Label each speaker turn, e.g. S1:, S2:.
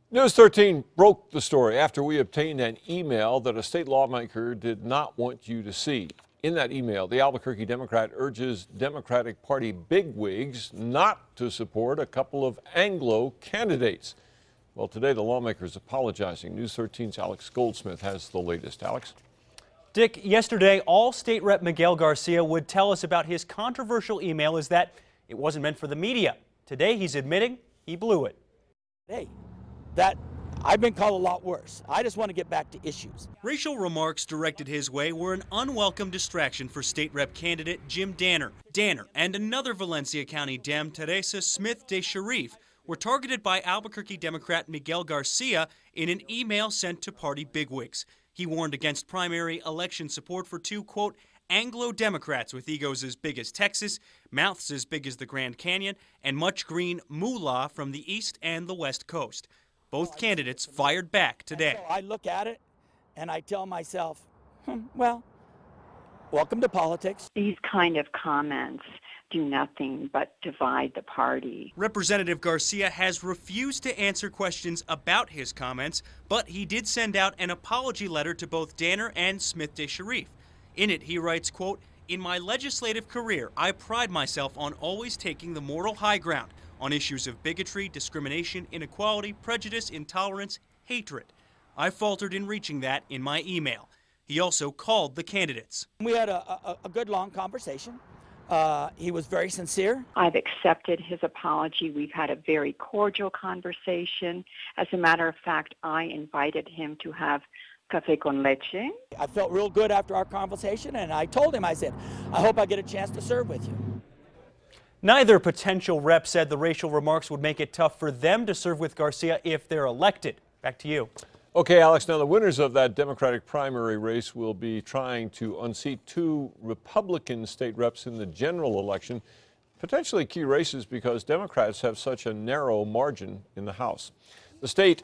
S1: News 13 broke the story after we obtained an email that a state lawmaker did not want you to see. In that email, the Albuquerque Democrat urges Democratic Party bigwigs not to support a couple of Anglo candidates. Well, today the lawmaker is apologizing. News 13's Alex Goldsmith has the latest. Alex?
S2: Dick, yesterday, all State Rep Miguel Garcia would tell us about his controversial email is that it wasn't meant for the media. Today, he's admitting he blew it.
S3: Hey, that I've been called a lot worse. I just want to get back to issues.
S2: Racial remarks directed his way were an unwelcome distraction for State Rep candidate Jim Danner. Danner and another Valencia County Dem, Teresa Smith de Sharif, were targeted by Albuquerque Democrat Miguel Garcia in an email sent to party bigwigs. He warned against primary election support for two, quote, Anglo-Democrats with egos as big as Texas, mouths as big as the Grand Canyon, and much green moolah from the East and the West Coast. Both candidates fired back today.
S3: So I look at it and I tell myself, well, welcome to politics.
S4: These kind of comments do nothing but divide the party.
S2: Representative Garcia has refused to answer questions about his comments, but he did send out an apology letter to both Danner and Smith de Sharif. In it, he writes, quote, "In my legislative career, I pride myself on always taking the moral high ground on issues of bigotry, discrimination, inequality, prejudice, intolerance, hatred. I faltered in reaching that in my email." He also called the candidates.
S3: We had a good long conversation. He was very sincere.
S4: I've accepted his apology. We've had a very cordial conversation. As a matter of fact, I invited him to have café con leche.
S3: I felt real good after our conversation, and I told him, I said, I hope I get a chance to serve with you.
S2: Neither potential rep said the racial remarks would make it tough for them to serve with Garcia if they're elected. Back to you.
S1: Okay, Alex, now the winners of that Democratic primary race will be trying to unseat two Republican state reps in the general election, potentially key races because Democrats have such a narrow margin in the House. The state